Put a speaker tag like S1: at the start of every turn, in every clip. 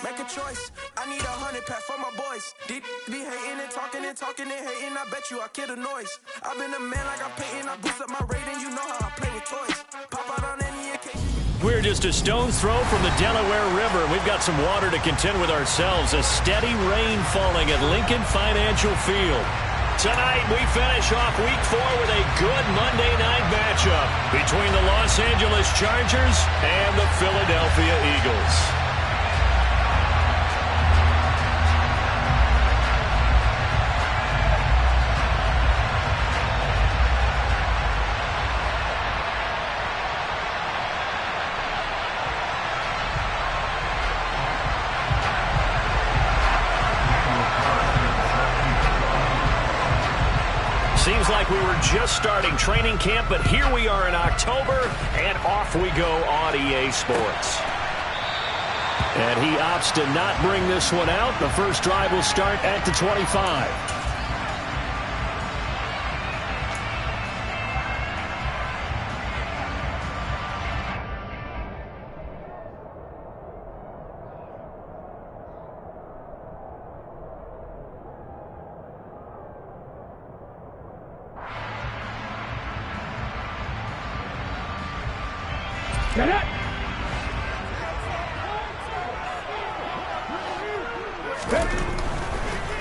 S1: Make a choice. I need 100 pack for my boys. Be hating and talking and talking and hating. I bet you I kill the noise. I've been a man like I'm painting. I boost up my rating. You know how I play with toys. Pop out on any occasion.
S2: We're just a stone's throw from the Delaware River. We've got some water to contend with ourselves. A steady rain falling at Lincoln Financial Field. Tonight, we finish off Week 4 with a good Monday night matchup between the Los Angeles Chargers and the Philadelphia Eagles. Seems like we were just starting training camp, but here we are in October, and off we go on EA Sports. And he opts to not bring this one out. The first drive will start at the 25.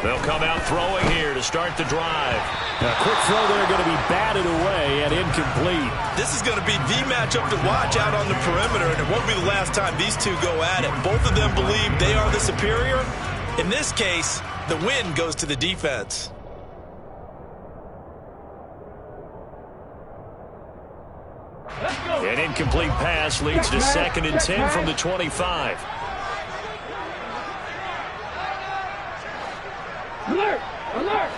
S2: They'll come out throwing here to start the drive. A quick throw there going to be batted away and incomplete.
S3: This is going to be the matchup to watch out on the perimeter, and it won't be the last time these two go at it. Both of them believe they are the superior. In this case, the win goes to the defense.
S2: An incomplete pass leads to 2nd and 10 from the 25.
S4: Alert! Alert!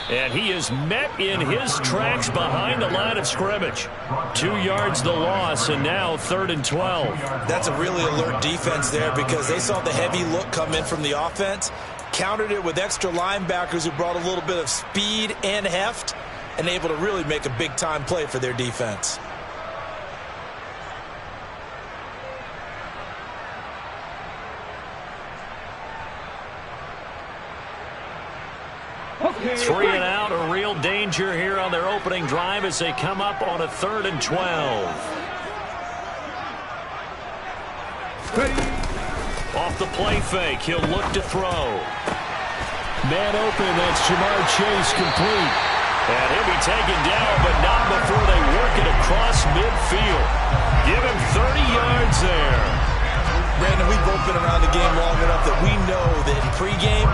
S2: And he is met in his tracks behind the line of scrimmage. 2 yards the loss, and now 3rd and 12.
S3: That's a really alert defense there because they saw the heavy look come in from the offense, countered it with extra linebackers who brought a little bit of speed and heft, and able to really make a big-time play for their defense.
S4: Okay.
S2: 3 and out, a real danger here on their opening drive as they come up on a 3rd and 12.
S4: Ready.
S2: Off the play fake, he'll look to throw. Man open, that's Jamar Chase complete. And he'll be taken down, but not before they work it across midfield. Give him 30 yards there.
S3: Brandon, we've both been around the game long enough that we know that in pregame,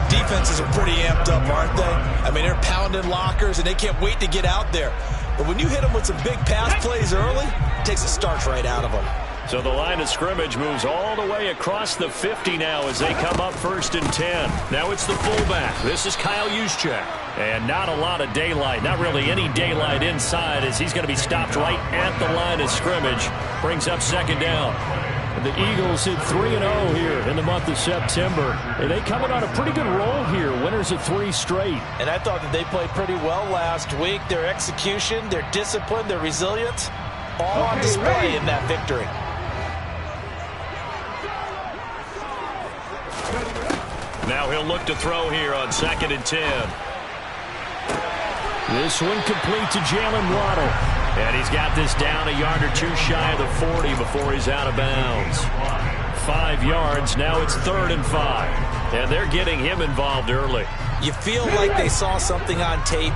S3: defenses are pretty amped up, aren't they? I mean, they're pounding lockers, and they can't wait to get out there. But when you hit them with some big pass plays early, it takes the starch right out of them.
S2: So the line of scrimmage moves all the way across the 50 now as they come up 1st and 10. Now it's the fullback. This is Kyle Juszczyk. And not a lot of daylight, not really any daylight inside as he's going to be stopped right at the line of scrimmage. Brings up 2nd down. The Eagles hit 3-0 here in the month of September. And they coming on a pretty good roll here. Winners of 3 straight.
S3: And I thought that they played pretty well last week. Their execution, their discipline, their resilience, all on display in that victory.
S2: Now he'll look to throw here on 2nd and 10. This one complete to Jalen Waddle. And he's got this down a yard or 2 shy of the 40 before he's out of bounds. 5 yards, now it's 3rd and 5. And they're getting him involved early.
S3: You feel like they saw something on tape,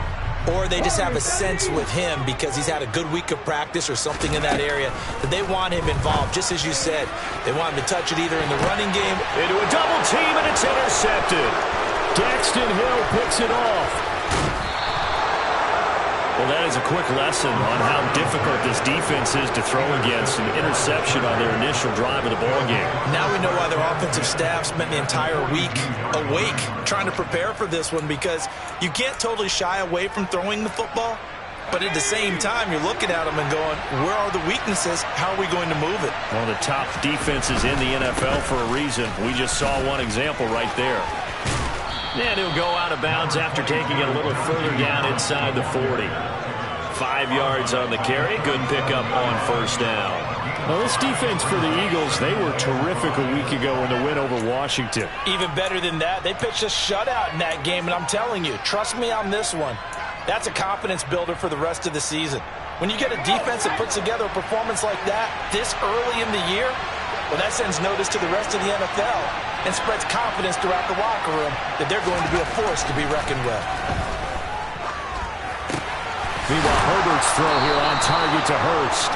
S3: or they just have a sense with him because he's had a good week of practice or something in that area that they want him involved, just as you said. They want him to touch it either in the running game.
S2: Into a double team, and it's intercepted. Daxton Hill picks it off. Well, that is a quick lesson on how difficult this defense is to throw against an interception on their initial drive of the ballgame.
S3: Now we know why their offensive staff spent the entire week awake trying to prepare for this one, because you can't totally shy away from throwing the football, but at the same time, you're looking at them and going, where are the weaknesses? How are we going to move it?
S2: One of the top defenses in the NFL for a reason. We just saw one example right there. And he'll go out of bounds after taking it a little further down inside the 40. 5 yards on the carry. Good pickup on first down.
S5: Well, this defense for the Eagles, they were terrific a week ago in the win over Washington.
S3: Even better than that, they pitched a shutout in that game, and I'm telling you, trust me on this one, that's a confidence builder for the rest of the season. When you get a defense that puts together a performance like that this early in the year, well, that sends notice to the rest of the NFL and spreads confidence throughout the locker room that they're going to be a force to be reckoned with.
S5: Meanwhile, Herbert's throw here on target to Hurst.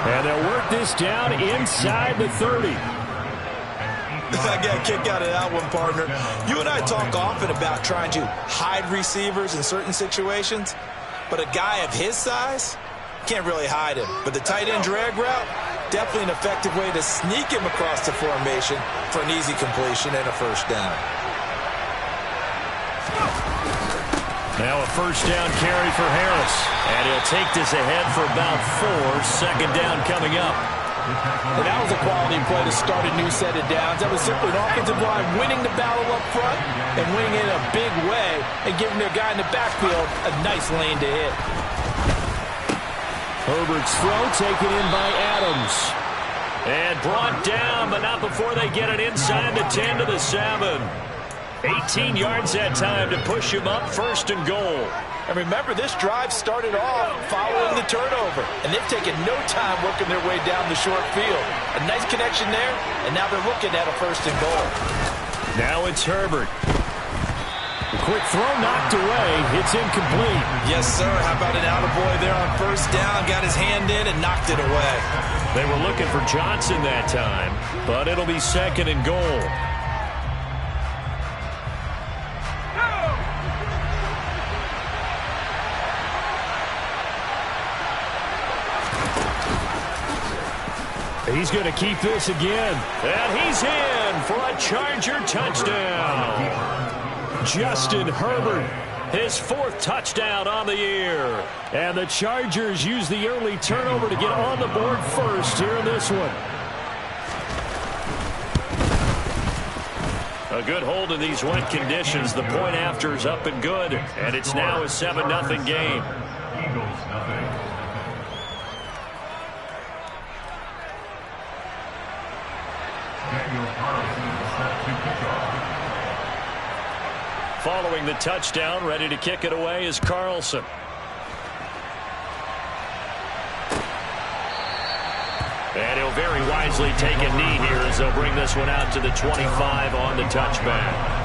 S5: And they'll work this down inside the 30.
S3: I got a kick out of that one, partner. You and I talk often about trying to hide receivers in certain situations, but a guy of his size can't really hide him. But the tight end drag route, definitely an effective way to sneak him across the formation for an easy completion and a first down.
S2: Now a first down carry for Harris. And he'll take this ahead for about 4. Second down coming up.
S3: And that was a quality play to start a new set of downs. That was simply an offensive line winning the battle up front and winning it in a big way and giving their guy in the backfield a nice lane to hit.
S5: Herbert's throw taken in by Adams.
S2: And brought down, but not before they get it inside the 10 to the 7. 18 yards that time to push him up, first and goal.
S3: And remember, this drive started off following the turnover, and they've taken no time working their way down the short field. A nice connection there, and now they're looking at a first and goal.
S2: Now it's Herbert.
S5: A quick throw knocked away. It's incomplete.
S3: Yes, sir. How about an attaboy there on first down? Got his hand in and knocked it away.
S2: They were looking for Johnson that time, but it'll be second and goal.
S5: He's going to keep this again.
S2: And he's in for a Charger touchdown. Justin Herbert, his 4th touchdown on the year.
S5: And the Chargers use the early turnover to get on the board first here in this one.
S2: A good hold in these wet conditions. The point after is up and good. And it's now a 7-0 game.
S6: Eagles, nothing.
S2: Following the touchdown, ready to kick it away is Carlson. And he'll very wisely take a knee here as they'll bring this one out to the 25 on the touchback.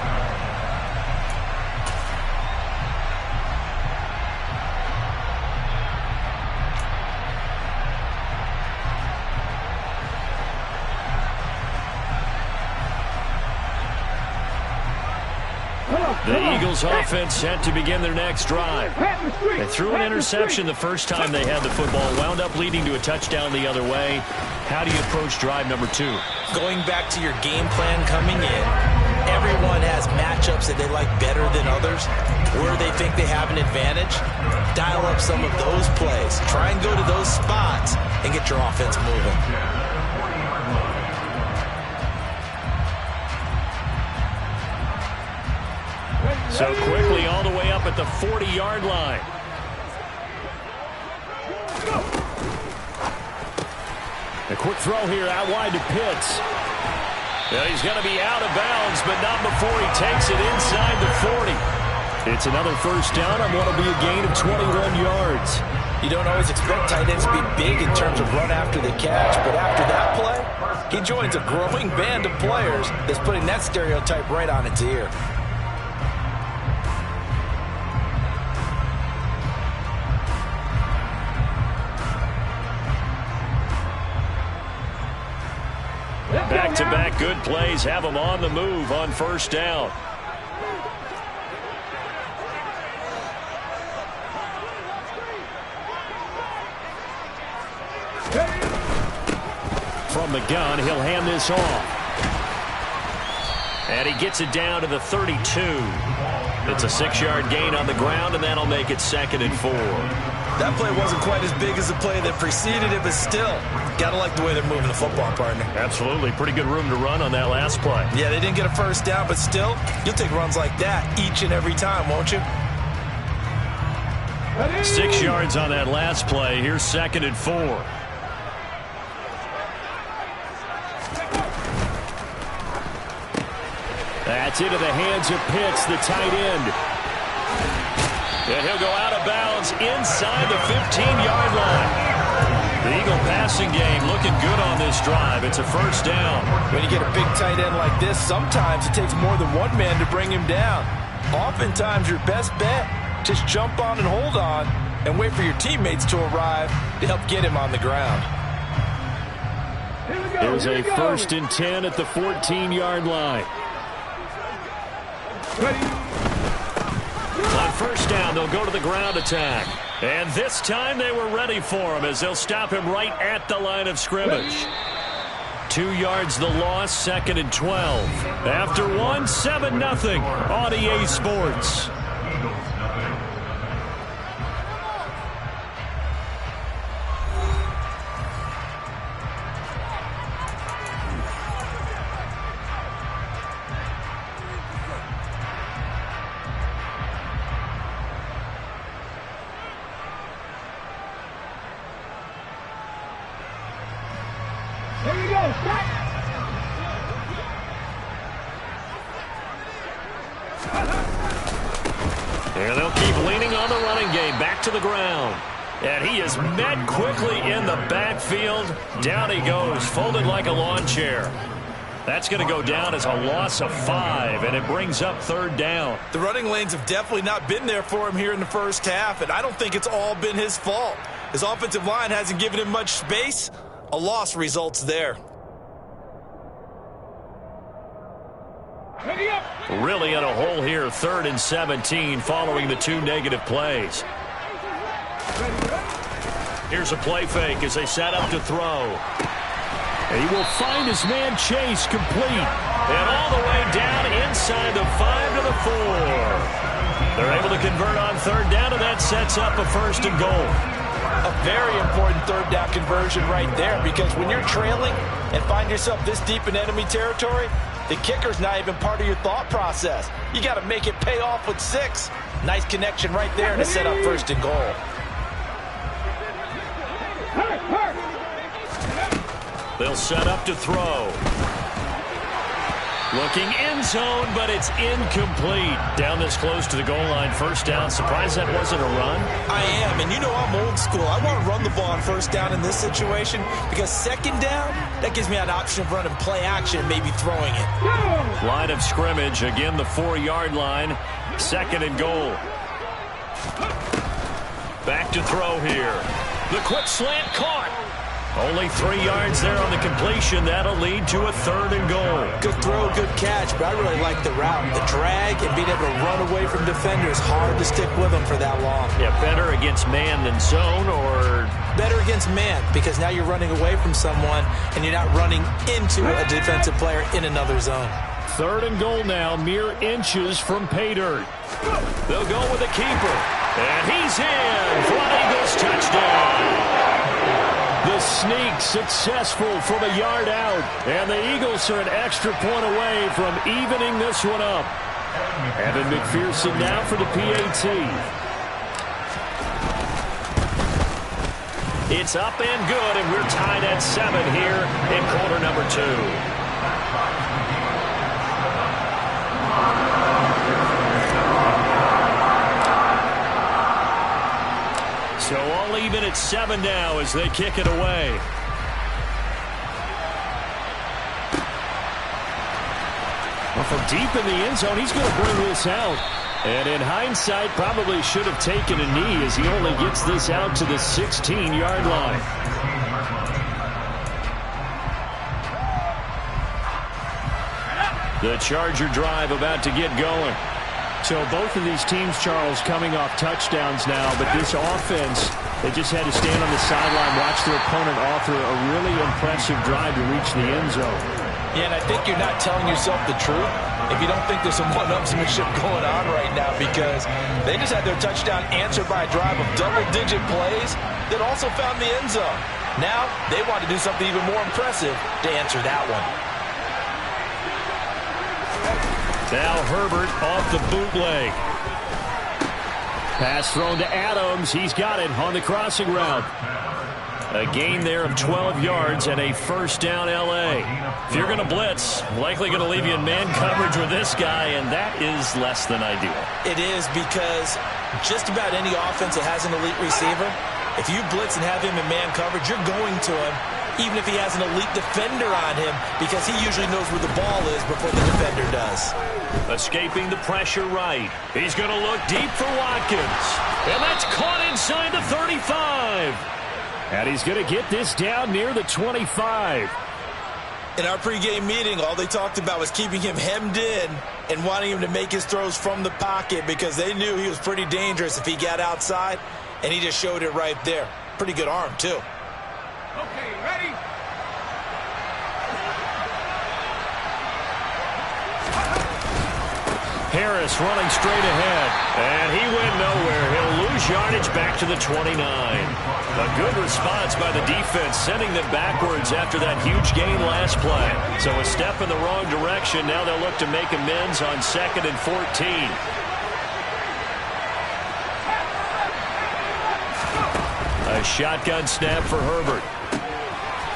S2: The Eagles offense set to begin their next drive. They threw an interception the first time they had the football, wound up leading to a touchdown the other way. How do you approach drive number 2?
S3: Going back to your game plan coming in, everyone has matchups that they like better than others, where they think they have an advantage. Dial up some of those plays. Try and go to those spots and get your offense moving.
S2: So quickly all the way up at the 40-yard line.
S5: A quick throw here out wide to Pitts.
S2: Yeah, he's going to be out of bounds, but not before he takes it inside the 40.
S5: It's another first down on what will be a gain of 21 yards.
S3: You don't always expect tight ends to be big in terms of run after the catch, but after that play, he joins a growing band of players that's putting that stereotype right on its ear.
S2: Back-to-back good plays have them on the move on first down.
S5: From the gun, he'll hand this off.
S2: And he gets it down to the 32. It's a 6-yard gain on the ground, and that'll make it 2nd and 4.
S3: That play wasn't quite as big as the play that preceded it, but still, got to like the way they're moving the football, partner.
S2: Absolutely. Pretty good room to run on that last play.
S3: Yeah, they didn't get a first down, but still, you'll take runs like that each and every time, won't you?
S2: 6 yards on that last play. Here's 2nd and 4. That's into the hands of Pitts, the tight end. And he'll go out of bounds inside the 15-yard line. The Eagle passing game looking good on this drive. It's a 1st down.
S3: When you get a big tight end like this, sometimes it takes more than one man to bring him down. Oftentimes, your best bet, just jump on and hold on and wait for your teammates to arrive to help get him on the ground.
S2: There's a 1st and 10 at the 14-yard line. On 1st down, they'll go to the ground attack. And this time they were ready for him as they'll stop him right at the line of scrimmage. 2 yards the loss, 2nd and 12. After 7-0 on EA Sports. And they'll keep leaning on the running game. Back to the ground. And he is met quickly in the backfield. Down he goes, folded like a lawn chair. That's going to go down as a loss of 5, and it brings up 3rd down.
S3: The running lanes have definitely not been there for him here in the first half, and I don't think it's all been his fault. His offensive line hasn't given him much space. A loss results there.
S2: Really in a hole here, 3rd and 17 following the 2 negative plays. Here's a play fake as they set up to throw. And he will find his man Chase complete. And all the way down inside the 5 to the 4. They're able to convert on 3rd down, and that sets up a 1st and goal.
S3: A very important 3rd down conversion right there, because when you're trailing and find yourself this deep in enemy territory, the kicker's not even part of your thought process. You got to make it pay off with 6. Nice connection right there to set up 1st and goal.
S2: They'll set up to throw. Looking end zone, but it's incomplete. Down this close to the goal line, 1st down. Surprised that wasn't a run?
S3: I am, and you know I'm old school. I want to run the ball on 1st down in this situation, because 2nd down, that gives me an option of running play action and maybe throwing it.
S2: Line of scrimmage, again the 4-yard line. 2nd and goal. Back to throw here. The quick slant caught. Only 3 yards there on the completion. That'll lead to a 3rd and goal.
S3: Good throw, good catch, but I really like the route. The drag and being able to run away from defenders, hard to stick with them for that long.
S2: Yeah, better against man than zone, or?
S3: Better against man, because now you're running away from someone and you're not running into a defensive player in another zone.
S2: 3rd and goal now, mere inches from pay dirt. They'll go with the keeper. And he's in for an Eagles touchdown. The sneak successful from a yard out. And the Eagles are an extra point away from evening this one up. Evan McPherson now for the PAT. It's up and good, and we're tied at 7 here in quarter number 2. So all even at 7 now as they kick it away. Well, from deep in the end zone, he's going to bring this out. And in hindsight, probably should have taken a knee as he only gets this out to the 16-yard line. The Charger drive about to get going. So both of these teams, Charles, coming off touchdowns now, but this offense, they just had to stand on the sideline, watch their opponent offer a really impressive drive to reach the end zone.
S3: Yeah, and I think you're not telling yourself the truth if you don't think there's some one-upsmanship going on right now, because they just had their touchdown answered by a drive of double-digit plays that also found the end zone. Now they want to do something even more impressive to answer that one.
S2: Now Herbert off the bootleg. Pass thrown to Adams. He's got it on the crossing route. A gain there of 12 yards and a first down L.A. If you're going to blitz, likely going to leave you in man coverage with this guy, and that is less than ideal.
S3: It is, because just about any offense that has an elite receiver, if you blitz and have him in man coverage, you're going to him, even if he has an elite defender on him, because he usually knows where the ball is before the defender does.
S2: Escaping the pressure right. He's going to look deep for Watkins. And that's caught inside the 35. And he's going to get this down near the 25.
S3: In our pregame meeting, all they talked about was keeping him hemmed in and wanting him to make his throws from the pocket, because they knew he was pretty dangerous if he got outside, and he just showed it right there. Pretty good arm, too.
S4: Okay, ready?
S2: Harris running straight ahead, and he went nowhere. He'll lose yardage back to the 29. A good response by the defense, sending them backwards after that huge gain last play. So a step in the wrong direction. Now they'll look to make amends on 2nd and 14. A shotgun snap for Herbert.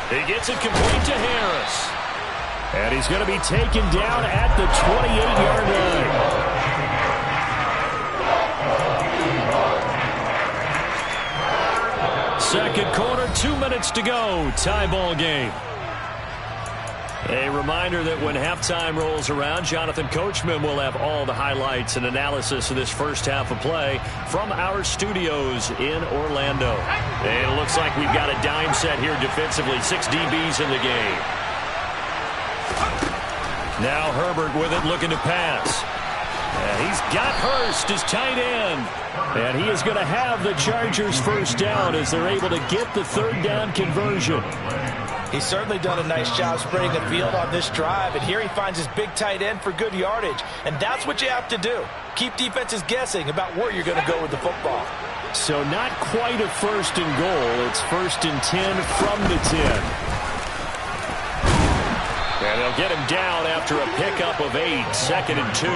S2: He gets it complete to Harris. And he's going to be taken down at the 28-yard line. Second quarter, 2 minutes to go. Tie ball game. A reminder that when halftime rolls around, Jonathan Coachman will have all the highlights and analysis of this first half of play from our studios in Orlando. And it looks like we've got a dime set here defensively. 6 DBs in the game. Now Herbert with it, looking to pass. And he's got Hurst as tight end. And he is going to have the Chargers first down as they're able to get the third down conversion.
S3: He's certainly done a nice job spreading the field on this drive, and here he finds his big tight end for good yardage. And that's what you have to do. Keep defenses guessing about where you're going to go with the football.
S2: So not quite a first and goal. It's 1st and 10 from the 10. And they'll get him down after a pickup of 8, 2nd and 2.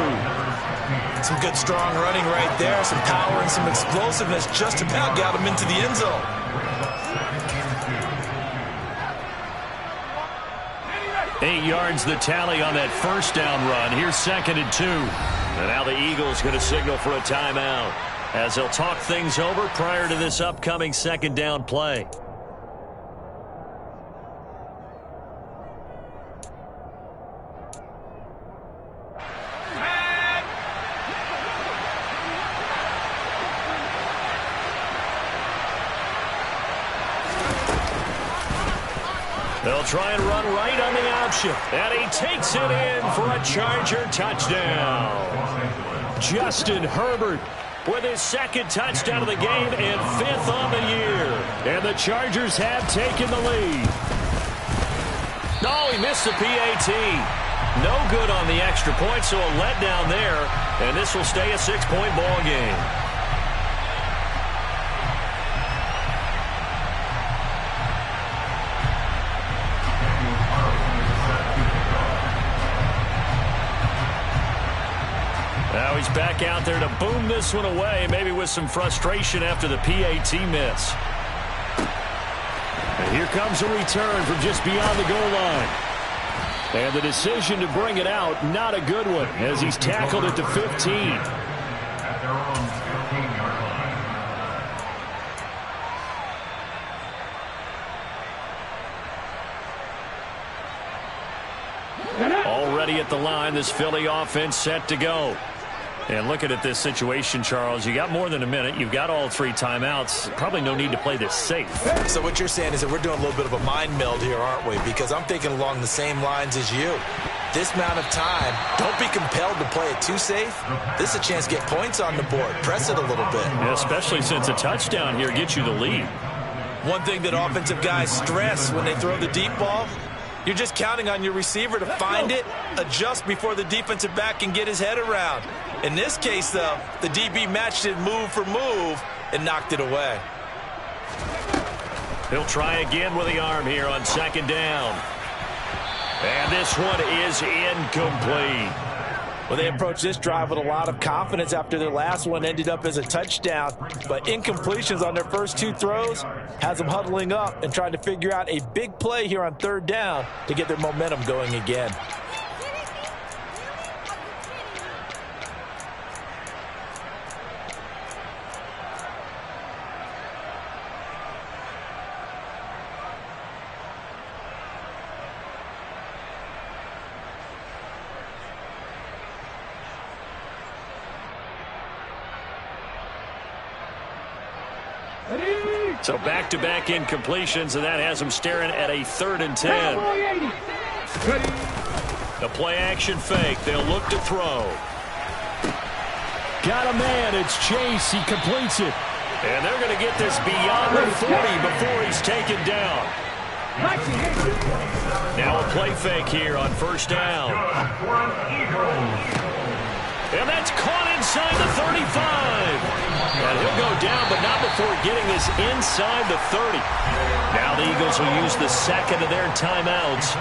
S3: Some good strong running right there, some power and some explosiveness, just about got him into the end zone.
S2: Eight yards the tally on that first down run. Here's 2nd and 2. And now the Eagles going to signal for a timeout as they'll talk things over prior to this upcoming second down play. They'll try and run right on the option. And he takes it in for a Charger touchdown. Justin Herbert with his 2nd touchdown of the game and 5th on the year. And the Chargers have taken the lead. Oh, he missed the PAT. No good on the extra point, so a letdown there. And this will stay a 6-point ball game. Now he's back out there to boom this one away, maybe with some frustration after the PAT miss. And here comes a return from just beyond the goal line. And the decision to bring it out, not a good one, as he's tackled at the 15. Already at the line, this Philly offense set to go. And looking at this situation, Charles, you got more than a minute. You've got all 3 timeouts. Probably no need to play this safe.
S3: So what you're saying is that we're doing a little bit of a mind meld here, aren't we? Because I'm thinking along the same lines as you. This amount of time, don't be compelled to play it too safe. This is a chance to get points on the board. Press it a little bit.
S2: Yeah, especially since a touchdown here gets you the lead.
S3: One thing that offensive guys stress when they throw the deep ball, you're just counting on your receiver to find it, adjust before the defensive back can get his head around. In this case, though, the DB matched it move for move and knocked it away.
S2: He'll try again with the arm here on 2nd down. And this one is incomplete.
S3: Well, they approached this drive with a lot of confidence after their last one ended up as a touchdown. But incompletions on their first 2 throws has them huddling up and trying to figure out a big play here on 3rd down to get their momentum going again.
S2: So back-to-back incompletions, and that has them staring at a 3rd and 10. The play-action fake. They'll look to throw.
S5: Got a man. It's Chase. He completes it.
S2: And they're going to get this beyond the 40 before he's taken down. Now a play fake here on 1st down. And that's caught inside the 35. And he'll go down, but not before getting this inside the 30. Now the Eagles will use the 2nd of their timeouts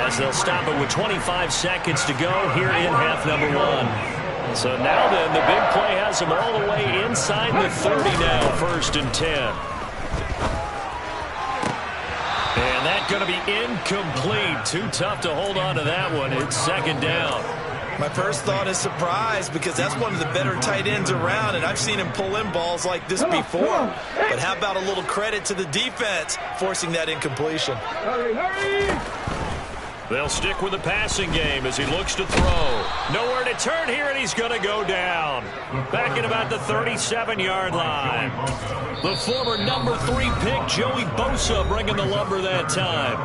S2: as they'll stop it with 25 seconds to go here in half number 1. So now then, the big play has them all the way inside the 30 now, 1st and 10. And that's going to be incomplete. Too tough to hold on to that one. It's 2nd down.
S3: My first thought is surprise because that's one of the better tight ends around, and I've seen him pull in balls like this before. But how about a little credit to the defense forcing that incompletion?
S2: They'll stick with the passing game as he looks to throw. Nowhere to turn here, and he's going to go down. Back at about the 37-yard line. The former number 3 pick, Joey Bosa, bringing the lumber that time.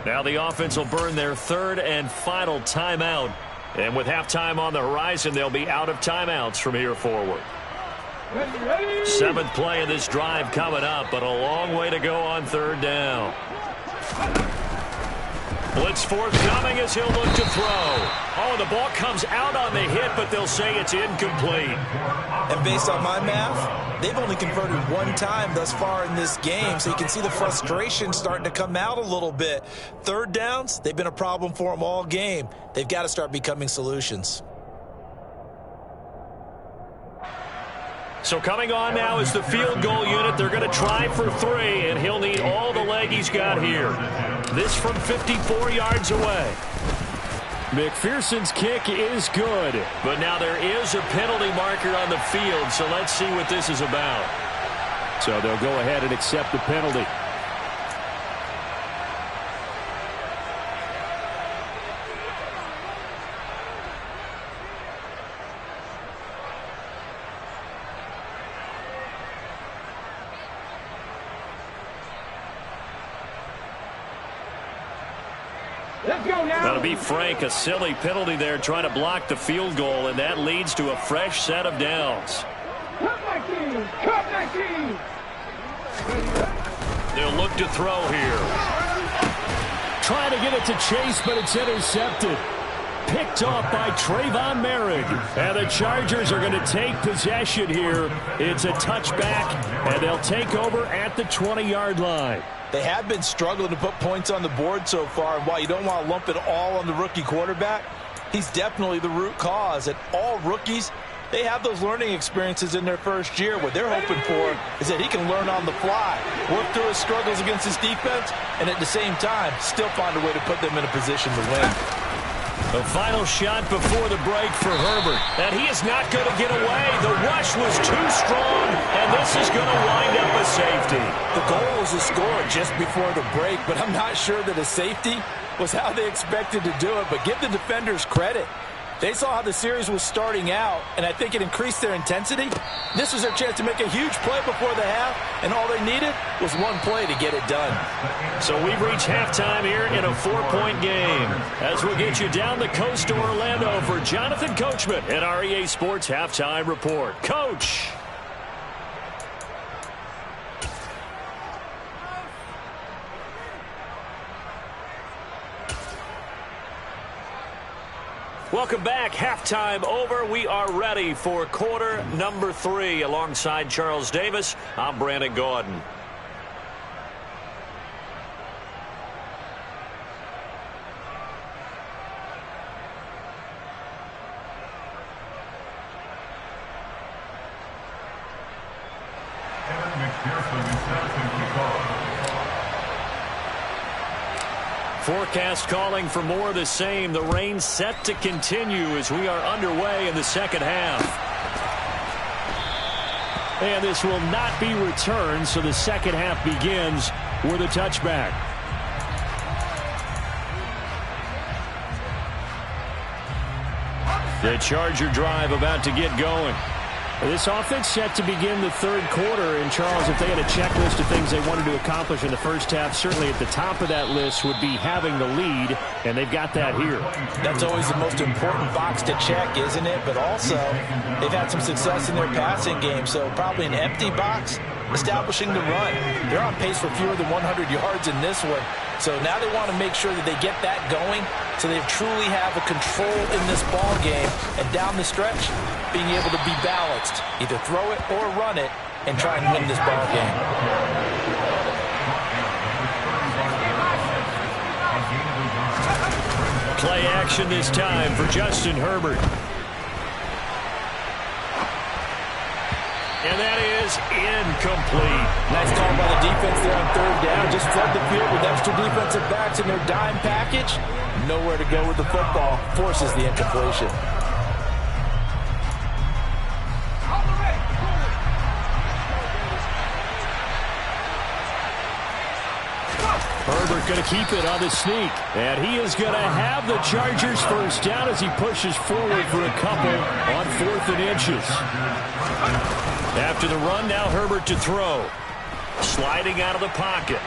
S2: Now the offense will burn their 3rd and final timeout. And with halftime on the horizon, they'll be out of timeouts from here forward. 7th play of this drive coming up, but a long way to go on 3rd down. Blitz forthcoming as he'll look to throw. Oh, the ball comes out on the hit, but they'll say it's incomplete.
S3: And based on my math, they've only converted 1 time thus far in this game, so you can see the frustration starting to come out a little bit. 3rd downs, they've been a problem for them all game. They've got to start becoming solutions.
S2: So coming on now is the field goal unit. They're going to try for 3, and he'll need all the leg he's got here. This from 54 yards away.
S5: McPherson's kick is good.
S2: But now there is a penalty marker on the field, so let's see what this is about.
S5: So they'll go ahead and accept the penalty.
S2: Now, to be frank, a silly penalty there trying to block the field goal, and that leads to a fresh set of downs. They'll look to throw here.
S5: Trying to get it to Chase, but it's intercepted. Picked off by Trayvon Merrick. And the Chargers are going to take possession here. It's a touchback, and they'll take over at the 20-yard line.
S3: They have been struggling to put points on the board so far, and while you don't want to lump it all on the rookie quarterback, he's definitely the root cause. And all rookies, they have those learning experiences in their first year. What they're hoping for is that he can learn on the fly, work through his struggles against his defense, and at the same time, still find a way to put them in a position to win.
S2: The final shot before the break for Herbert. And he is not going to get away. The rush was too strong, and this is going to wind up a safety.
S3: The goal was to score just before the break, but I'm not sure that a safety was how they expected to do it. But give the defenders credit. They saw how the series was starting out, and I think it increased their intensity. This was their chance to make a huge play before the half, and all they needed was one play to get it done.
S2: So we've reached halftime here in a 4-point game. As we'll get you down the coast to Orlando for Jonathan Coachman at our EA Sports Halftime Report. Coach! Welcome back. Halftime over. We are ready for quarter number 3. Alongside Charles Davis, I'm Brandon Gordon. Forecast calling for more of the same. The rain set to continue as we are underway in the second half. And this will not be returned, so the second half begins with a touchback. The Charger drive about to get going. This offense set to begin the third quarter. And, Charles, if they had a checklist of things they wanted to accomplish in the first half, certainly at the top of that list would be having the lead, and they've got that here.
S3: That's always the most important box to check, isn't it? But also, they've had some success in their passing game, so probably an empty box, establishing the run. They're on pace for fewer than 100 yards in this one. So now they want to make sure that they get that going so they truly have a control in this ball game. And down the stretch, being able to be balanced. Either throw it or run it and try and win this ball game.
S2: Play action this time for Justin Herbert. And that is incomplete.
S3: Nice call by the defense there on third down. Just flood the field with extra defensive backs in their dime package. Nowhere to go with the football. Forces the incompletion.
S5: Herbert going to keep it on the sneak. And he is going to have the Chargers first down as he pushes forward for a couple on 4th and inches.
S2: After the run, now Herbert to throw. Sliding out of the pocket.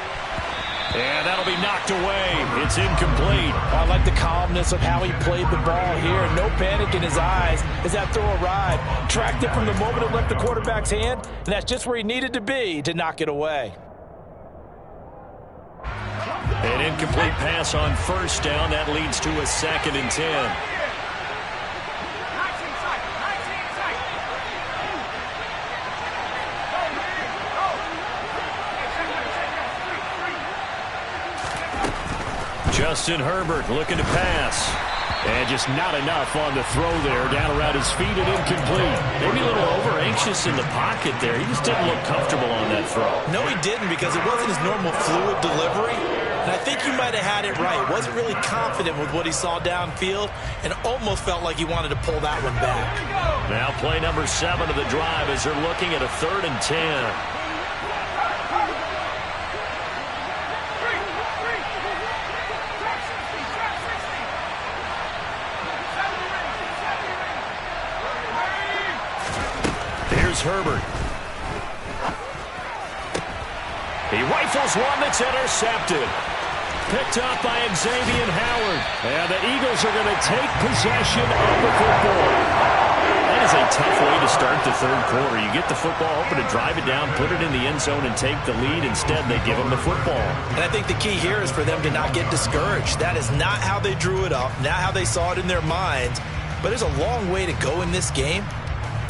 S2: And that'll be knocked away. It's incomplete.
S3: I like the calmness of how he played the ball here. No panic in his eyes as that throw arrived. Tracked it from the moment it left the quarterback's hand, and that's just where he needed to be to knock it away.
S2: An incomplete pass on first down. That leads to a 2nd and 10. Justin Herbert looking to pass. And just not enough on the throw there. Down around his feet and incomplete. Maybe a little over-anxious in the pocket there. He just didn't look comfortable on that throw.
S3: No, he didn't, because it wasn't his normal fluid delivery. And I think he might have had it right. Wasn't really confident with what he saw downfield and almost felt like he wanted to pull that one back.
S2: Now play number 7 of the drive as they're looking at a 3rd and 10. Herbert. He rifles one that's intercepted. Picked up by Xavier Howard. And the Eagles are going to take possession of the football. That is a tough way to start the third quarter. You get the football, hoping to drive it down, put it in the end zone, and take the lead. Instead, they give them the football.
S3: And I think the key here is for them to not get discouraged. That is not how they drew it up, not how they saw it in their minds. But there's a long way to go in this game.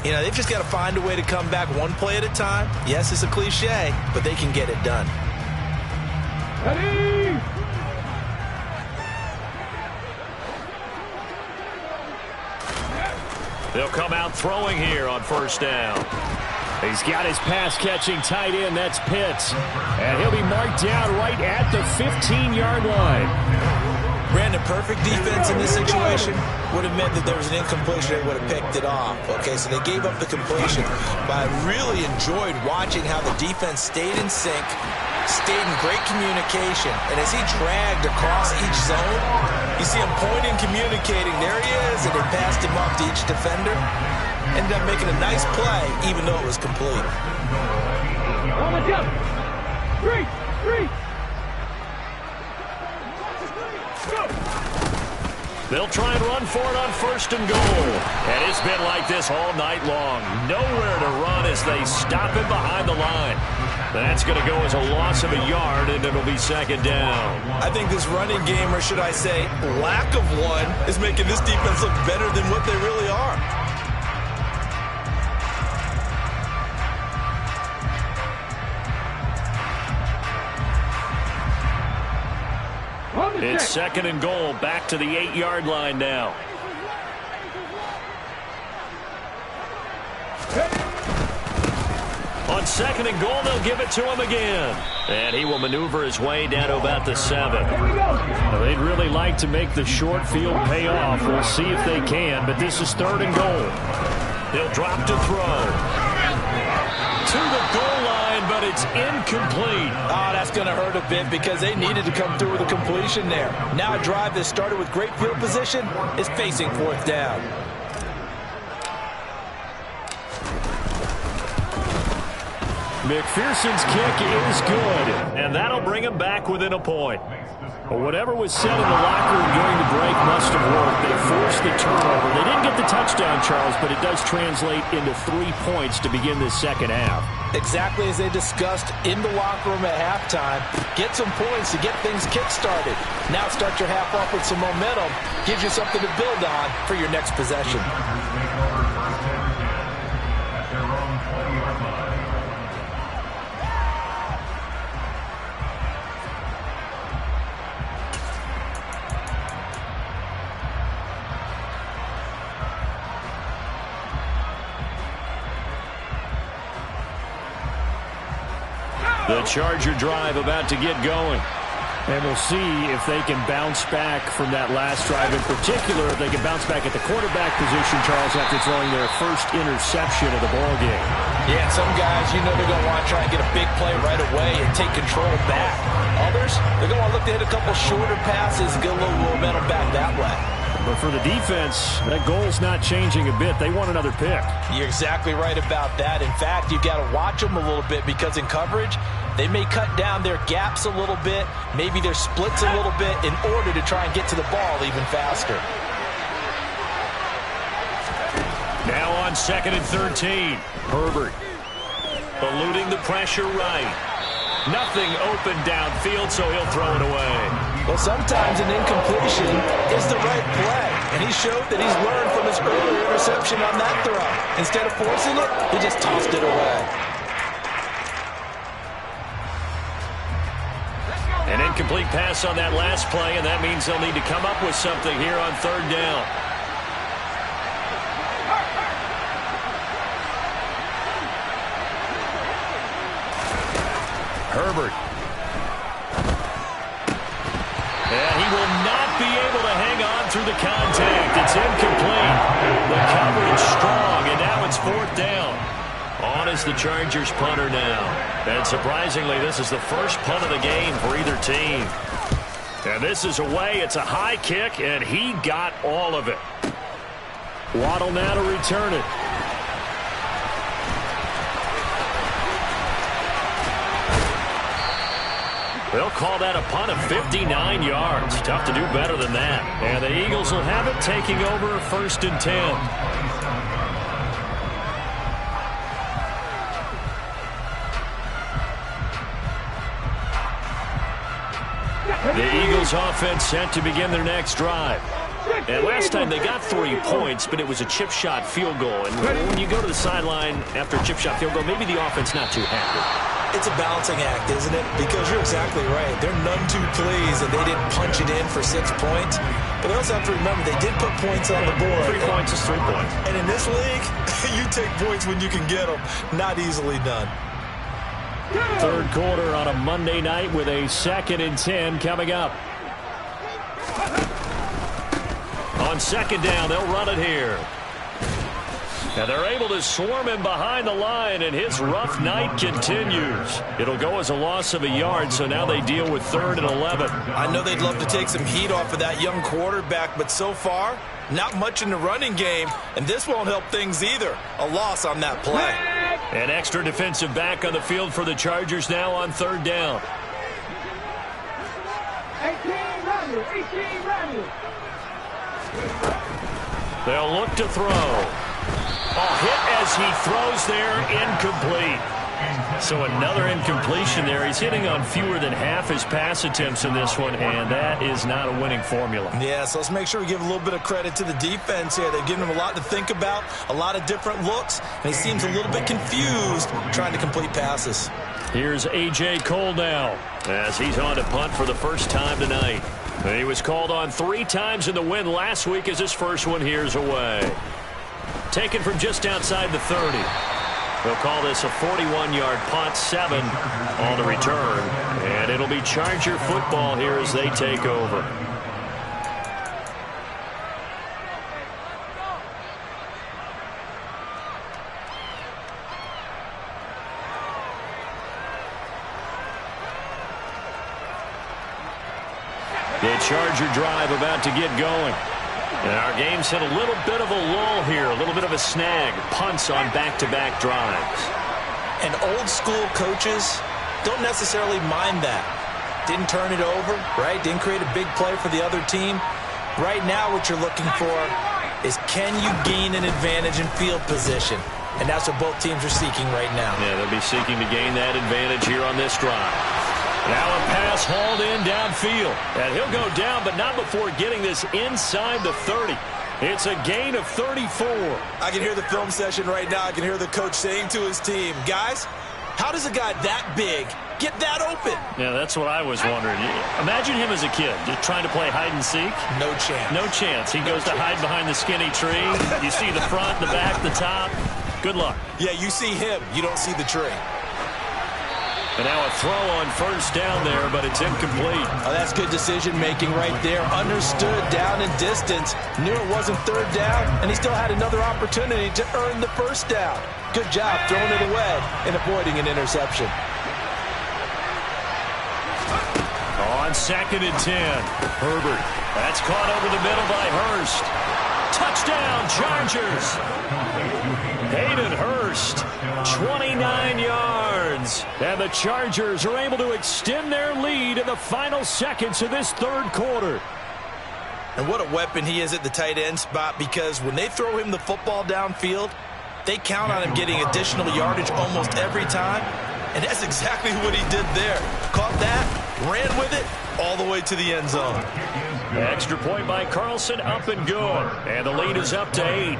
S3: You know, they've just got to find a way to come back one play at a time. Yes, it's a cliche, but they can get it done.
S4: Ready?
S2: They'll come out throwing here on first down.
S5: He's got his pass-catching tight end. That's Pitts. And he'll be marked down right at the 15-yard line.
S3: Brandon, perfect defense in this situation would have meant that there was an incompletion. They would have picked it off. Okay, so they gave up the completion. But I really enjoyed watching how the defense stayed in sync, stayed in great communication. And as he dragged across each zone, you see him pointing, communicating. There he is, and they passed him off to each defender. Ended up making a nice play, even though it was complete.
S4: On the jump. 3, 3.
S2: They'll try and run for it on 1st and goal. And it's been like this all night long. Nowhere to run as they stop him behind the line. That's going to go as a loss of a yard, and it'll be 2nd down.
S3: I think this running game, or should I say lack of one, is making this defense look better than what they really are.
S2: It's 2nd and goal, back to the 8-yard line now. On on 2nd and goal, they'll give it to him again. And he will maneuver his way down to about the 7.
S5: Well, they'd really like to make the short field pay off. We'll see if they can, but this is 3rd and goal.
S2: He'll drop to throw. To the goal line, but it's incomplete.
S3: Oh, that's going to hurt a bit because they needed to come through with a completion there. Now a drive that started with great field position is facing 4th down.
S5: McPherson's kick is good, and that'll bring him back within a point. Well, whatever was said in the locker room during the break must have worked. They forced the turnover. They didn't get the touchdown, Charles, but it does translate into 3 points to begin this second half.
S3: Exactly as they discussed in the locker room at halftime. Get some points to get things kick-started. Now start your half off with some momentum. Gives you something to build on for your next possession.
S2: The Charger drive about to get going.
S5: And we'll see if they can bounce back from that last drive. In particular, if they can bounce back at the quarterback position, Charles, after throwing their first interception of the ballgame.
S3: Yeah, some guys, you know they're going to want to try and get a big play right away and take control back. Others, they're going to look to hit a couple shorter passes and get a little momentum back that way.
S5: But for the defense, that goal's not changing a bit. They want another pick.
S3: You're exactly right about that. In fact, you've got to watch them a little bit because in coverage, they may cut down their gaps a little bit, maybe their splits a little bit in order to try and get to the ball even faster.
S2: Now on 2nd and 13. Herbert eluding the pressure right. Nothing open downfield, so he'll throw it away.
S3: Well, sometimes an incompletion is the right play, and he showed that he's learned from his earlier interception on that throw. Instead of forcing it, he just tossed it away.
S2: An incomplete pass on that last play, and that means they'll need to come up with something here on 3rd down. Herbert. And he will not be able to hang on through the contact. It's incomplete. The coverage strong, and now it's 4th down. On is the Chargers punter now. And surprisingly, this is the first punt of the game for either team. And this is away. It's a high kick, and he got all of it.
S5: Waddle now to return it.
S2: They'll call that a punt of 59 yards. Tough to do better than that. And the Eagles will have it, taking over 1st and 10. The Eagles offense set to begin their next drive. And last time they got 3 points, but it was a chip shot field goal. And when you go to the sideline after a chip shot field goal, maybe the offense not too happy.
S3: It's a balancing act, isn't it? Because you're exactly right. They're none too pleased that they didn't punch it in for 6 points. But they also have to remember they did put points on the board.
S2: 3 points is 3 points.
S3: And in this league, you take points when you can get them. Not easily done.
S5: 3rd quarter on a Monday night with a 2nd and 10 coming up.
S2: On 2nd down, they'll run it here. And they're able to swarm him behind the line, and his rough night continues. It'll go as a loss of a yard, so now they deal with 3rd and 11.
S3: I know they'd love to take some heat off of that young quarterback, but so far, not much in the running game, and this won't help things either. A loss on that play.
S2: An extra defensive back on the field for the Chargers now on 3rd down.
S4: 18 running.
S2: They'll look to throw. Hit as he throws there, incomplete. So another incompletion there. He's hitting on fewer than half his pass attempts in this one, and that is not a winning formula.
S3: Yeah, so let's make sure we give a little bit of credit to the defense here. They've given him a lot to think about, a lot of different looks, and he seems a little bit confused trying to complete passes.
S2: Here's A.J. Cole now as he's on to punt for the first time tonight. He was called on 3 times in the win last week as his first one here's away. Taken from just outside the 30. They'll call this a 41-yard punt, 7 on the return. And it'll be Charger football here as they take over. The Charger drive about to get going. And our game's hit a little bit of a lull here, a little bit of a snag. Punts on back-to-back drives.
S3: And old-school coaches don't necessarily mind that. Didn't turn it over, right? Didn't create a big play for the other team. Right now what you're looking for is, can you gain an advantage in field position? And that's what both teams are seeking right now.
S2: Yeah, they'll be seeking to gain that advantage here on this drive. Now a pass hauled in downfield. And he'll go down, but not before getting this inside the 30. It's a gain of 34.
S3: I can hear the film session right now. I can hear the coach saying to his team, guys, how does a guy that big get that open?
S2: Yeah, that's what I was wondering. Imagine him as a kid, just trying to play hide and seek.
S3: No chance.
S2: No chance. He goes to hide behind the skinny tree. You see the front, the back, the top. Good luck.
S3: Yeah, you see him. You don't see the tree.
S2: And now a throw on first down there, but it's incomplete.
S3: Oh, that's good decision-making right there. Understood down and distance. Knew it wasn't third down, and he still had another opportunity to earn the first down. Good job throwing it away and avoiding an interception.
S2: On 2nd and 10, Herbert. That's caught over the middle by Hurst. Touchdown, Chargers. Hayden Hurst, 29 yards. And the Chargers are able to extend their lead in the final seconds of this third quarter.
S3: And what a weapon he is at the tight end spot, because when they throw him the football downfield, they count on him getting additional yardage almost every time. And that's exactly what he did there. Caught that, ran with it, all the way to the end zone.
S2: Extra point by Carlson, up and good. And the lead is up to 8.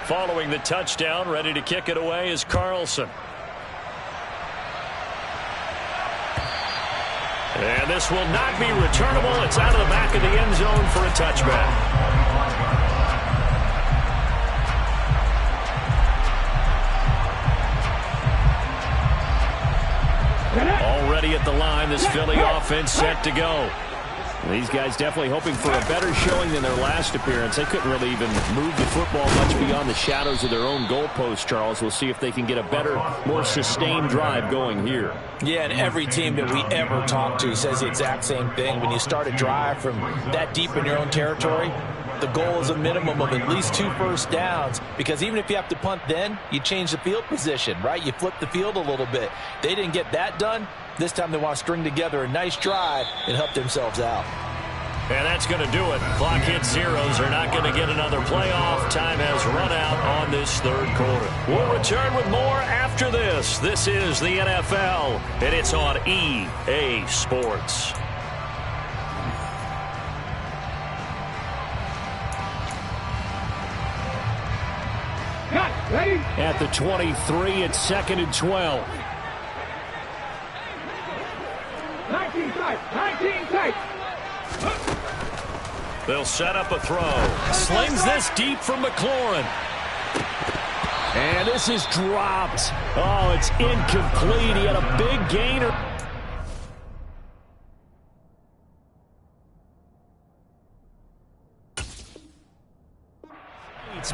S2: Following the touchdown, ready to kick it away is Carlson. And this will not be returnable. It's out of the back of the end zone for a touchback. Already at the line, this Philly offense set to go. These guys definitely hoping for a better showing than their last appearance. They couldn't really even move the football much beyond the shadows of their own goalpost, Charles. We'll see if they can get a better, more sustained drive going here.
S3: Yeah, and every team that we ever talk to says the exact same thing. When you start a drive from that deep in your own territory, the goal is a minimum of at least 2 first downs, because even if you have to punt then, you change the field position, right? You flip the field a little bit. They didn't get that done. This time they want to string together a nice drive and help themselves out.
S2: And that's going to do it. Clock hits zeros. They're not going to get another playoff. Time has run out on this third quarter. We'll return with more after this. This is the NFL, and it's on EA Sports.
S4: Ready?
S5: At the 23, it's 2nd and 12.
S4: 19 tight. 19 tight.
S2: They'll set up a throw. Slings this deep from McLaurin.
S5: And this is dropped. Oh, it's incomplete. He had a big gainer.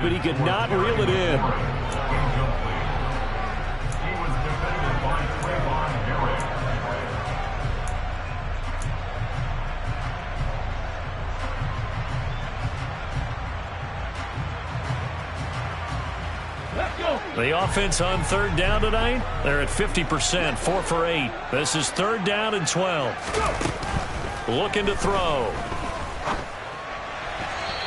S5: But he could not reel it in.
S2: The offense on third down tonight, they're at 50%, 4 for 8. This is 3rd down and 12. Looking to throw.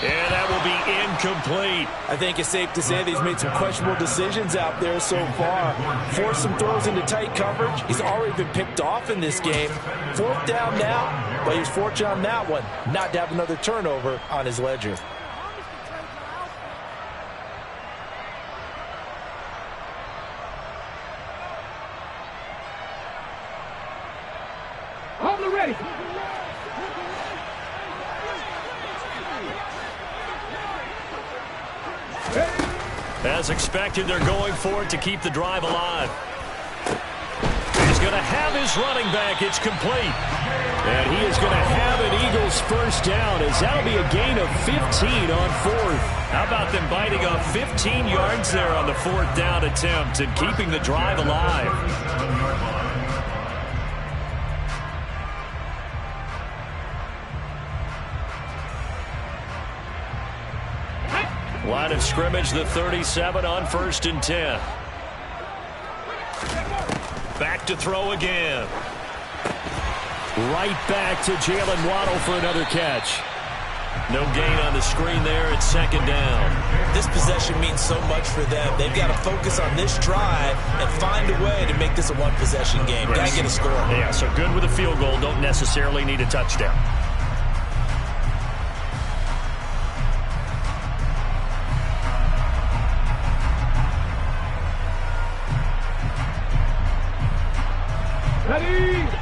S2: And that will be incomplete.
S3: I think it's safe to say that he's made some questionable decisions out there so far. Forced some throws into tight coverage. He's already been picked off in this game. 4th down now, but he's fortunate on that one not to have another turnover on his ledger.
S4: On the ready.
S2: As expected, they're going for it to keep the drive alive. He's going to have his running back. It's complete. And he is going to have an Eagles first down, as that'll be a gain of 15 on 4th. How about them biting off 15 yards there on the 4th down attempt and keeping the drive alive? Line of scrimmage, the 37 on 1st and 10. Back to throw again. Right back to Jalen Waddle for another catch. No gain on the screen there. It's 2nd down.
S3: This possession means so much for them. They've got to focus on this drive and find a way to make this a one-possession game. Got to get a score.
S2: Yeah, so good with a field goal. Don't necessarily need a touchdown.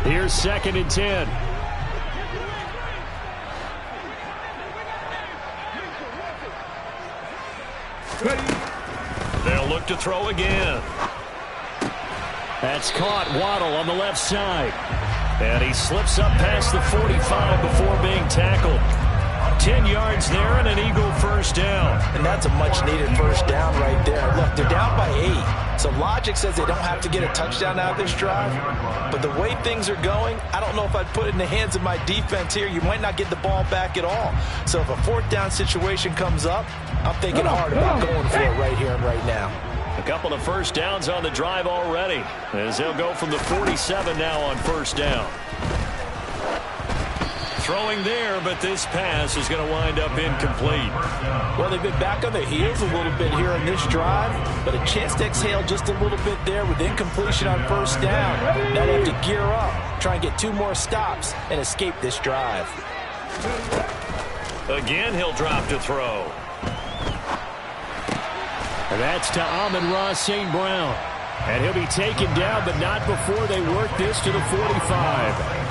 S2: Here's 2nd and 10. They'll look to throw again. That's caught. Waddle on the left side. And he slips up past the 45 before being tackled. 10 yards there and an Eagle first down.
S3: And that's a much-needed first down right there. Look, they're down by 8. So logic says they don't have to get a touchdown out of this drive. But the way things are going, I don't know if I'd put it in the hands of my defense here. You might not get the ball back at all. So if a 4th down situation comes up, I'm thinking hard about going for it right here and right now.
S2: A couple of first downs on the drive already, as they'll go from the 47 now on 1st down. Throwing there, but this pass is going to wind up incomplete.
S3: Well, they've been back on their heels a little bit here in this drive, but a chance to exhale just a little bit there with incompletion on 1st down. Now they have to gear up, try and get 2 more stops, and escape this drive.
S2: Again, he'll drop to throw.
S5: And that's to Amon-Ra St. Brown. And he'll be taken down, but not before they work this to the 45.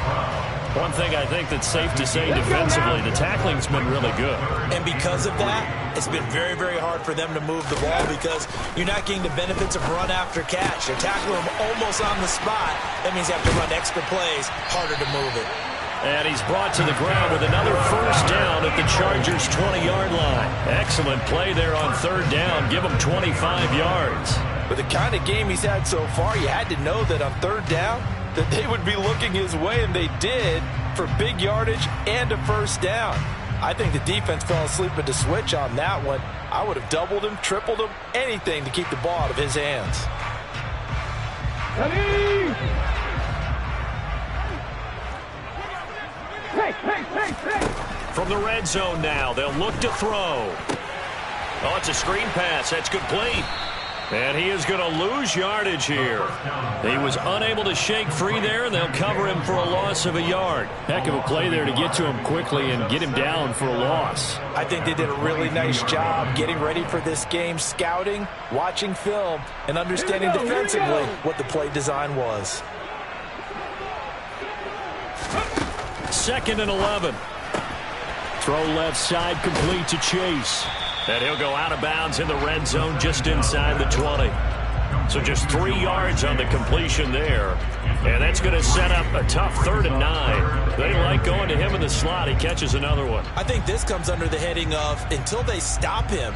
S2: One thing I think that's safe to say defensively, the tackling's been really good.
S3: And because of that, it's been very, very hard for them to move the ball because you're not getting the benefits of run after catch. They're tackling them almost on the spot. That means they have to run extra plays, harder to move it.
S2: And he's brought to the ground with another first down at the Chargers' 20-yard line. Excellent play there on 3rd down. Give him 25 yards.
S3: With the kind of game he's had so far, you had to know that on 3rd down, that they would be looking his way, and they did, for big yardage and a first down. I think the defense fell asleep at the switch on that one. I would have doubled him, tripled him, anything to keep the ball out of his hands.
S2: From the red zone now, they'll look to throw. Oh, it's a screen pass. That's complete. And he is going to lose yardage here. He was unable to shake free there, and they'll cover him for a loss of a yard.
S5: Heck of a play there to get to him quickly and get him down for a loss.
S3: I think they did a really nice job getting ready for this game, scouting, watching film, and understanding defensively what the play design was.
S2: 2nd and 11.
S5: Throw left side, complete to Chase.
S2: And he'll go out of bounds in the red zone just inside the 20. So just 3 yards on the completion there. And that's going to set up a tough 3rd and 9. They like going to him in the slot. He catches another one.
S3: I think this comes under the heading of until they stop him,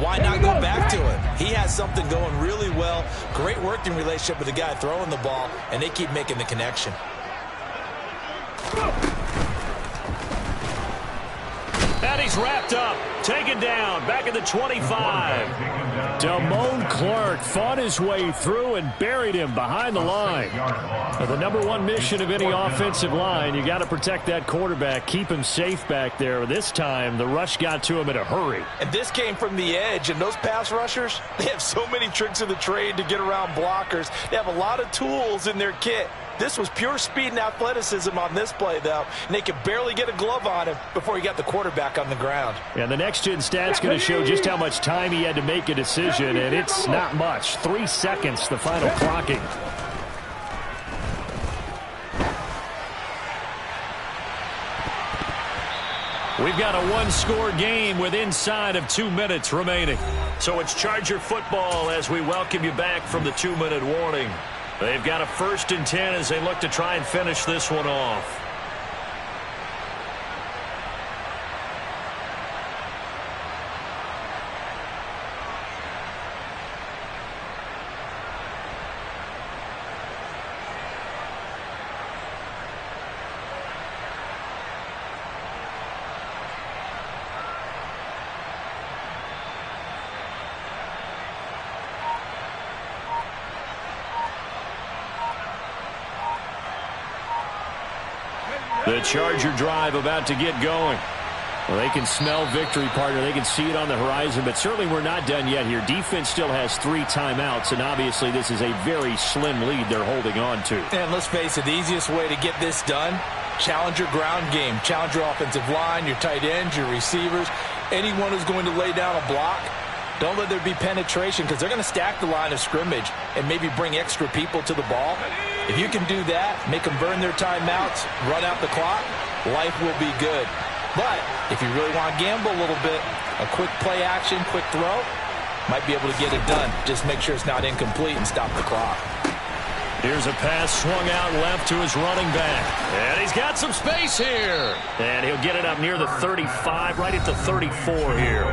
S3: why not go back to him? He has something going really well. Great working relationship with the guy throwing the ball, and they keep making the connection.
S2: And he's wrapped up. Taken down. Back at the 25.
S5: Damone Clark fought his way through and buried him behind the line. The number one mission of any offensive line, you got to protect that quarterback, keep him safe back there. This time, the rush got to him in a hurry.
S3: And this came from the edge, and those pass rushers, they have so many tricks of the trade to get around blockers. They have a lot of tools in their kit. This was pure speed and athleticism on this play, though, and they could barely get a glove on him before he got the quarterback on the ground.
S5: And the next-gen stat's going to show just how much time he had to make a decision, and it's not much. 3 seconds, the final clocking.
S2: We've got a one-score game with inside of 2 minutes remaining. So it's Charger football as we welcome you back from the 2-minute warning. They've got a 1st and 10 as they look to try and finish this one off. The Charger drive about to get going. Well, they can smell victory, partner. They can see it on the horizon, but certainly we're not done yet here. Defense still has 3 timeouts, and obviously this is a very slim lead they're holding on to.
S3: And let's face it, the easiest way to get this done, challenge your ground game. Challenge your offensive line, your tight ends, your receivers, anyone who's going to lay down a block. Don't let there be penetration because they're going to stack the line of scrimmage and maybe bring extra people to the ball. If you can do that, make them burn their timeouts, run out the clock, life will be good. But if you really want to gamble a little bit, a quick play action, quick throw, might be able to get it done. Just make sure it's not incomplete and stop the clock.
S2: Here's a pass swung out left to his running back. And he's got some space here. And he'll get it up near the 35, right at the 34 here.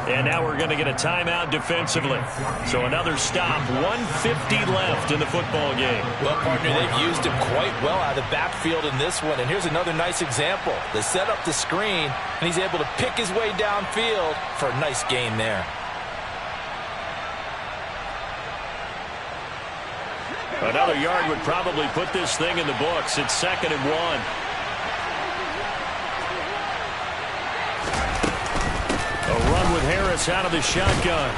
S2: And now we're going to get a timeout defensively. So another stop, 1:50 left in the football game.
S3: Well, partner, they've used him quite well out of the backfield in this one. And here's another nice example. They set up the screen, and he's able to pick his way downfield for a nice gain there.
S2: Another yard would probably put this thing in the books. It's 2nd and 1. A run with Harris out of the shotgun.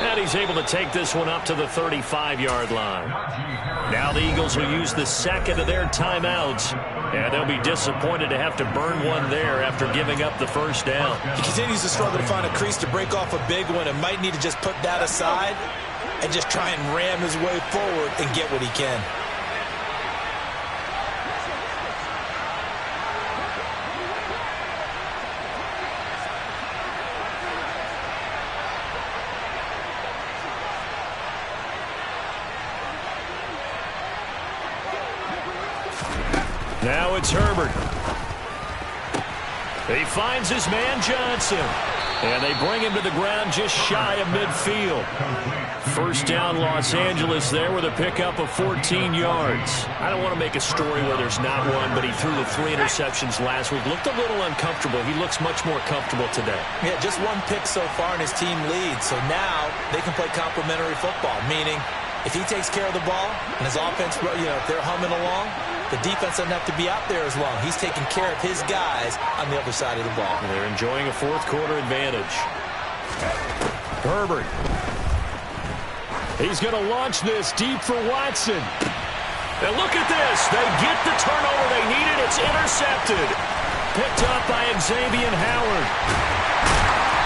S2: And he's able to take this one up to the 35-yard line. Now the Eagles will use the 2nd of their timeouts. And they'll be disappointed to have to burn one there after giving up the 1st down.
S3: He continues to struggle to find a crease to break off a big one and might need to just put that aside and just try and ram his way forward and get what he can.
S2: Now it's Herbert. He finds his man Johnson. And they bring him to the ground just shy of midfield. 1st down Los Angeles there with a pickup of 14 yards. I don't want to make a story where there's not one, but he threw the 3 interceptions last week. Looked a little uncomfortable. He looks much more comfortable today.
S3: Yeah, just 1 pick so far and his team leads. So now they can play complementary football, meaning if he takes care of the ball and his offense, if they're humming along, the defense doesn't have to be out there as long. He's taking care of his guys on the other side of the ball.
S2: They're enjoying a 4th quarter advantage. Herbert. He's going to launch this deep for Watson. And look at this. They get the turnover they needed. It's intercepted. Picked up by Xavier Howard.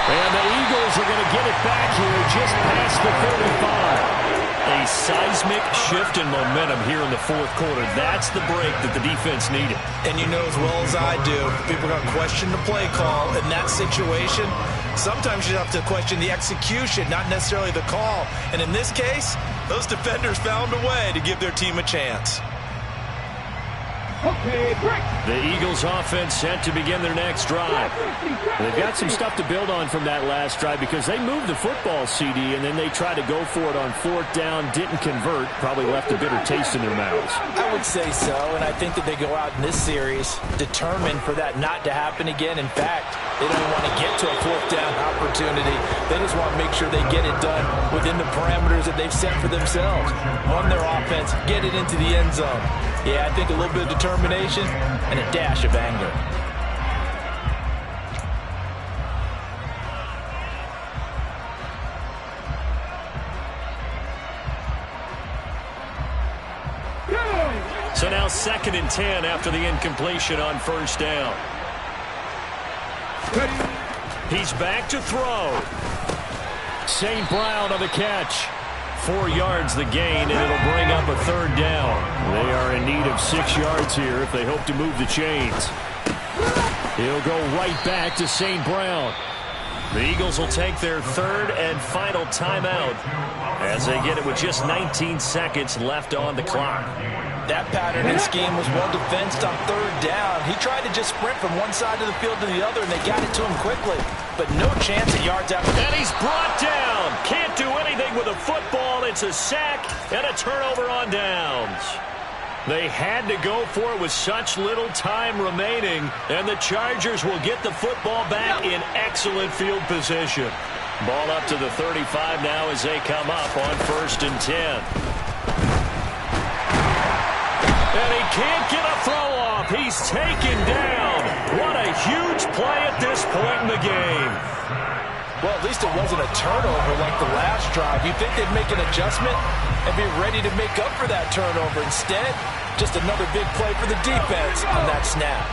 S2: And the Eagles are going to get it back here just past the 35. A seismic shift in momentum here in the 4th quarter. That's the break that the defense needed.
S3: And you know as well as I do, people are going to question the play call in that situation. Sometimes you have to question the execution, not necessarily the call. And in this case, those defenders found a way to give their team a chance.
S4: Okay, break.
S5: The Eagles offense set to begin their next drive. They've got some stuff to build on from that last drive because they moved the football, CD, and then they tried to go for it on 4th down, didn't convert, probably left a bitter taste in their mouths.
S3: I would say so, and I think that they go out in this series determined for that not to happen again. In fact, they don't want to get to a 4th down opportunity. They just want to make sure they get it done within the parameters that they've set for themselves. Run their offense, get it into the end zone. Yeah, I think a little bit of determination and a dash of anger.
S2: So now 2nd and 10 after the incompletion on 1st down. He's back to throw.
S5: St. Brown on the catch. 4 yards the gain, and it'll bring up a 3rd down. They are in need of 6 yards here if they hope to move the chains. He'll go right back to St. Brown.
S2: The Eagles will take their 3rd and final timeout as they get it with just 19 seconds left on the clock.
S3: That pattern and scheme was well defensed on 3rd down. He tried to just sprint from one side of the field to the other, and they got it to him quickly. But no chance at yards after that.
S2: And he's brought down. Can't do anything with a football. It's a sack and a turnover on downs. They had to go for it with such little time remaining, and the Chargers will get the football back in excellent field position. Ball up to the 35 now as they come up on 1st and 10. And he can't get a throw off. He's taken down. What a huge play at this point in the game.
S3: Well, at least it wasn't a turnover like the last drive. You'd think they'd make an adjustment and be ready to make up for that turnover. Instead, just another big play for the defense on that snap.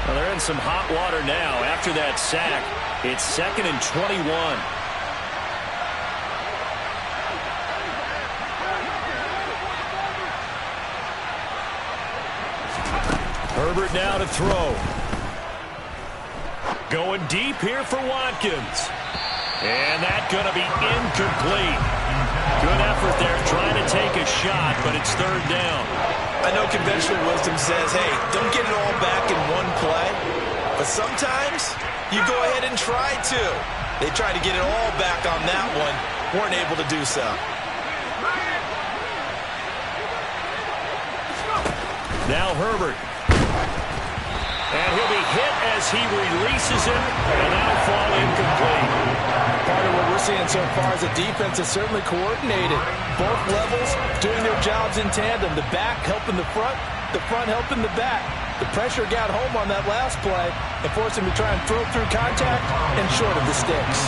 S2: Well, they're in some hot water now. After that sack, it's 2nd and 21.
S5: Herbert now to throw.
S2: Going deep here for Watkins. And that's going to be incomplete. Good effort there trying to take a shot, but it's 3rd down.
S3: I know conventional wisdom says, hey, don't get it all back in one play. But sometimes you go ahead and try to. They tried to get it all back on that one. Weren't able to do so.
S5: Now Herbert.
S2: And he'll be hit as he releases it, and that'll fall incomplete.
S3: Part of what we're seeing so far is the defense is certainly coordinated. Both levels doing their jobs in tandem. The back helping the front helping the back. The pressure got home on that last play and forced him to try and throw through contact and short of the sticks.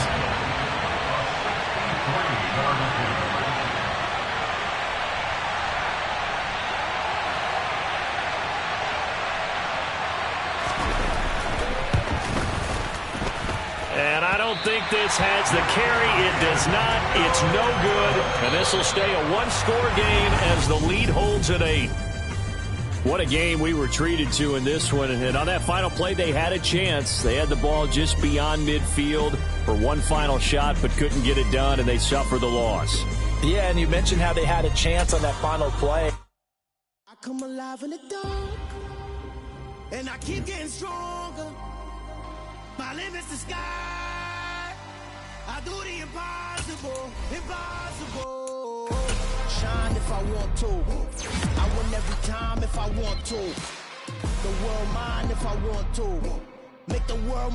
S2: And I don't think this has the carry. It does not. It's no good. And this will stay a one-score game as the lead holds at 8.
S5: What a game we were treated to in this one. And on that final play, they had a chance. They had the ball just beyond midfield for one final shot, but couldn't get it done, and they suffer the loss.
S3: Yeah, and you mentioned how they had a chance on that final play.
S1: I come alive in the dark, and I keep getting stronger. My limit's the sky. I do the impossible, impossible. Shine if I want to. I win every time if I want to. The world mine if I want to. Make the world